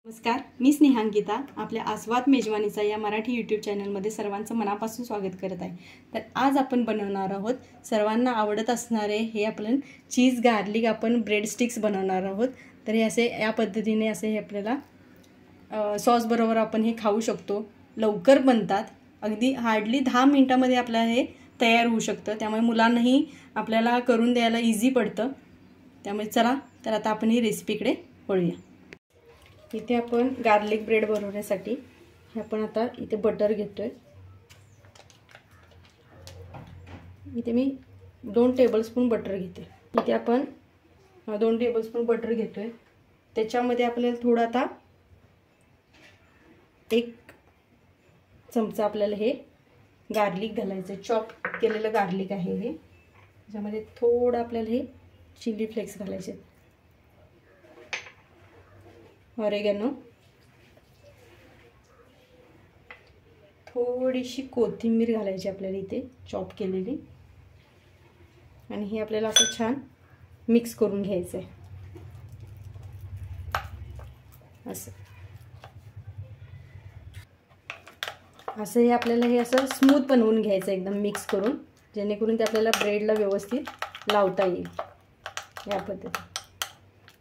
नमस्कार, मी स्नेहांकिता आपल्या आस्वाद मेजवानीचा या मराठी यूट्यूब चॅनलमध्ये सर्वांचं मनापासून स्वागत करत आहे। तर आज आपण बनवणार आहोत सर्वांना आवडत असणारे हे आपलं चीज गार्लिक आपण ब्रेड स्टिक्स बनवणार आहोत। तर हे असे या पद्धतीने असे हे आपल्याला सॉस बरोबर आपण हे खाऊ शकतो। लवकर बनतात, अगदी हार्डली 10 मिनिटांमध्ये आपलं हे तयार होऊ शकतं, त्यामुळे मुलांनाही आपल्याला करून द्यायला इझी पडतं। त्यामुळे चला तर आता आपण ही रेसिपीकडे वळूया। इथे आपण गार्लिक ब्रेड बनवण्यासाठी आपण आता इथे बटर घेतोय। इथे मी 2 टेबलस्पून बटर घेते। इथे आपण 2 टेबलस्पून बटर घेतोय। त्याच्यामध्ये आपल्याला थोडा आता 1 चमचा आपल्याला हे गार्लिक घालायचं, चॉप केलेलं गार्लिक आहे हे। त्याच्यामध्ये थोडं आपल्याला हे चिली फ्लेक्स घालायचे, ऑरेगॅनो, थोडीशी कोथिंबीर घालायची आपल्याला इथे चॉप केलेली, आणि हे आपल्याला असं छान मिक्स करून घ्यायचं आहे। असं हे आपल्याला हे असं स्मूथ बनवून घ्यायचं एकदम मिक्स करून, जेणेकरून ते आपल्याला ब्रेडला व्यवस्थित लावता येईल या पद्धतीने।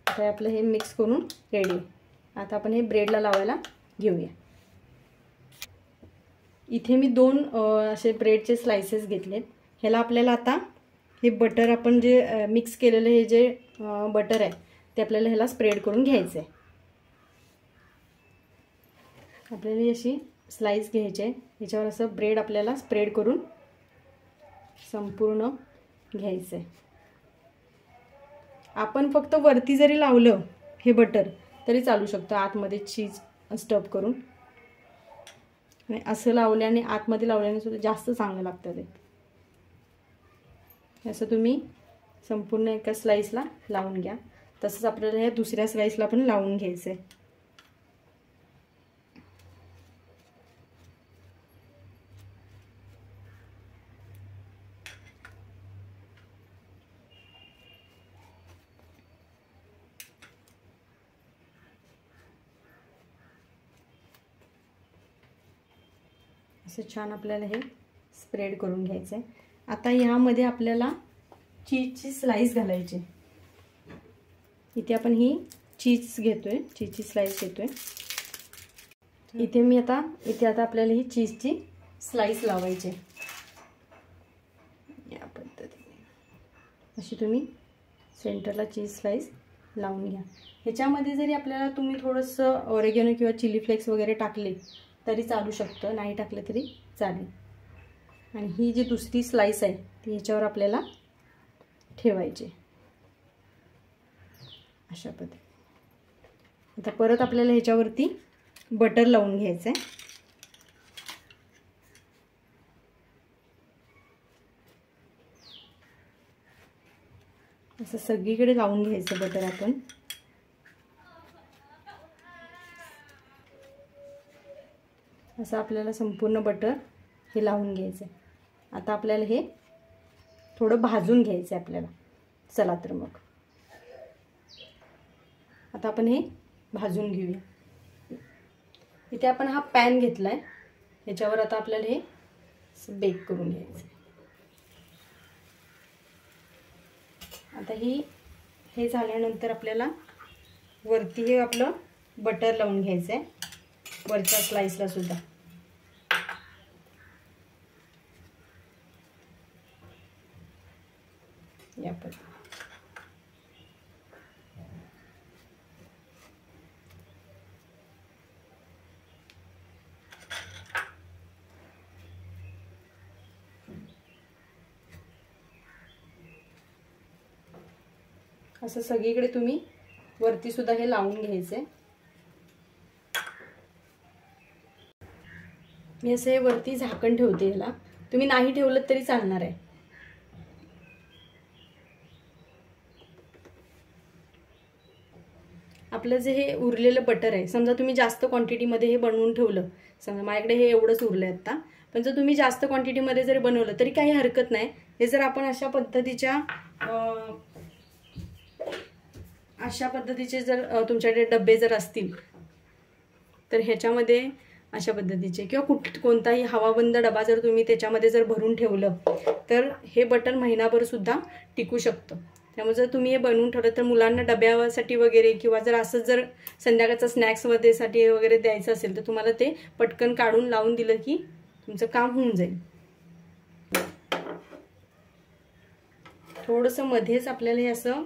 आता आपलं हे मिक्स करून रेडी आहे। आता आपण हे ब्रेडला लावायला घेऊया। इथे मी 2 असे ब्रेडचे स्लाइसेस घेतलेत। ह्याला आपल्याला आता हे बटर आपण जे मिक्स केलेलं हे जे बटर आहे ते आपल्याला ह्याला स्प्रेड करून घ्यायचं आहे। आपल्याला ही अशी स्लाइस घ्यायची आहे, ह्याच्यावर असं ब्रेड आपल्याला स्प्रेड करून संपूर्ण घ्यायचं आहे। आपण फक्त वरती जरी लावलं हे बटर तरी चालू शकतं, आतमध्ये चीज स्टफ करून, आणि असं लावल्याने आतमध्ये लावल्याने सुद्धा जास्त चांगलं लागतं ते। असं तुम्ही संपूर्ण एका स्लाइसला लावून घ्या। तसंच आपल्याला ह्या दुसऱ्या स्लाइसला पण लावून घ्यायचं आहे। असं छान आपल्याला हे स्प्रेड करून घ्यायचं आहे। आता ह्यामध्ये आपल्याला चीजची स्लाइस घालायची। इथे आपण ही चीज घेतोय, चीजची स्लाइस घेतोय। इथे आता आपल्याला ही चीजची स्लाइस लावायची या पद्धतीने। अशी तुम्ही सेंटरला चीज स्लाइस लावून घ्या। ह्याच्यामध्ये जरी आपल्याला तुम्ही थोडंसं ऑरेगॅनो किंवा चिली फ्लेक्स वगैरे टाकले तरी चालू शकतं, नाही टाकलं तरी चालेल। आणि ही जी दुसरी स्लाइस आहे ती ह्याच्यावर आपल्याला ठेवायची अशा पद्धतीने। आता परत आपल्याला ह्याच्यावरती बटर लावून घ्यायचं आहे। असं सगळीकडे लावून घ्यायचं बटर आपण। असं आपल्याला संपूर्ण बटर हे लावून घ्यायचं आहे। आता आपल्याला हे थोडं भाजून घ्यायचं आहे आपल्याला। चला तर मग आता आपण हे भाजून घेऊया। इथे आपण हा पॅन घेतला आहे, ह्याच्यावर आता आपल्याला हे बेक करून घ्यायचं आहे। आता हे झाल्यानंतर आपल्याला वरती हे आपलं बटर लावून घ्यायचं आहे, वरच्या स्लाइसला सुद्धा। या पद्धतीने असं सगळीकडे तुम्ही वरती सुद्धा हे लावून घ्यायचे। मी असं हे वरती झाकण ठेवते, ह्याला तुम्ही नाही ठेवलं तरी चालणार आहे। आपलं जे हे उरलेलं बटर आहे, समजा तुम्ही जास्त क्वांटिटीमध्ये हे बनवून ठेवलं, समजा माझ्याकडे हे एवढंच उरलंय आता, पण जर तुम्ही जास्त क्वांटिटीमध्ये जर बनवलं तरी काही हरकत नाही। हे जर आपण अशा पद्धतीचे जर तुमच्याकडे डब्बे जर असतील तर ह्याच्यामध्ये अशा पद्धतीचे किंवा कोणताही हवाबंद डबा जर तुम्ही त्याच्यामध्ये जर भरून ठेवलं तर हे बटर महिनाभरसुद्धा टिकू शकतं. त्यामुळे जर तुम्ही हे बनवून ठेवलं तर मुलांना डब्यासाठी वगैरे किंवा जर असंच जर संध्याकाळचा स्नॅक्समध्ये साठी वगैरे द्यायचं असेल तर तुम्हाला ते पटकन काढून लावून दिलं की तुमचं काम होऊन जाईल. थोडंसं मध्येच आपल्याला हे असं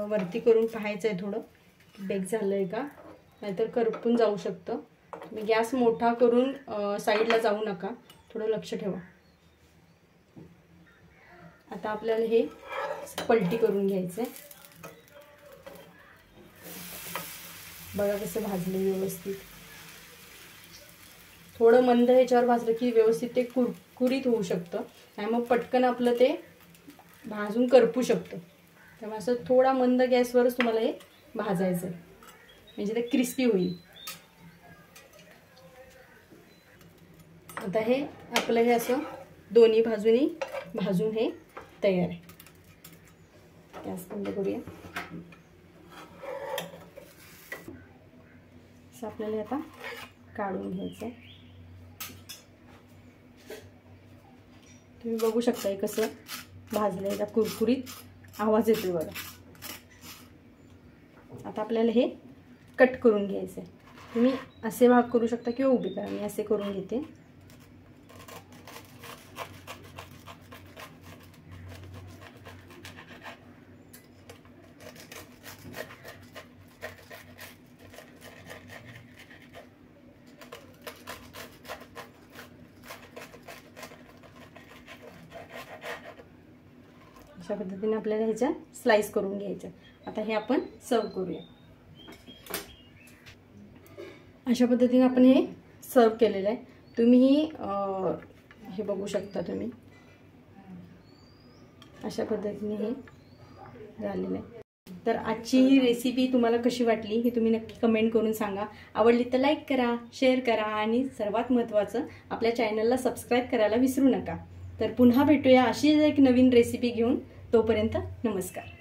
वरती करून पाहायचं आहे थोडं बेक झालं आहे का, नाहीतर करपून जाऊ शकतं. तुम्ही गॅस मोठा करून साईडला जाऊ नका, थोडं लक्ष ठेवा. आता आपल्याला हे पलटी करून घ्यायचं आहे. बघा कसं भाजलं व्यवस्थित. थोडं मंद ह्याच्यावर भाजलं की व्यवस्थित ते कुरकुरीत होऊ शकतं आणि मग पटकन आपलं ते भाजून करपू शकतं. त्यामुळे असं थोडा मंद गॅसवरच तुम्हाला हे भाजायचं आहे म्हणजे ते क्रिस्पी होईल. आता हे आपलं हे असं दोन्ही बाजूनी भाजून हे तयार आहे. गॅस बंद करूया. असं आपल्याला आता काढून घ्यायचं आहे. तुम्ही बघू शकता कसं भाजलं आहे, कुरकुरीत आवाज येतोय बघा. आता आपल्याला हे कट करून घ्यायचं आहे. तुम्ही असे भाग करू शकता किंवा उभे करा. मी असे करून घेते. अशा पद्धतीने आपल्याला ह्याच्या स्लाइस करून घ्यायच्या. आता हे आपण सर्व करूया. अशा पद्धतीने आपण हे सर्व केलेलं आहे. तुम्ही हे बघू शकता. तुम्ही अशा पद्धतीने हे झालेलं आहे. तर आजची ही रेसिपी तुम्हाला कशी वाटली हे तुम्ही नक्की कमेंट करून सांगा. आवडली तर लाईक करा, शेअर करा आणि सर्वात महत्त्वाचं आपल्या चॅनलला सबस्क्राईब करायला विसरू नका. तर पुन्हा भेटूया अशीच एक नवीन रेसिपी घेऊन. तोपर्यंत नमस्कार.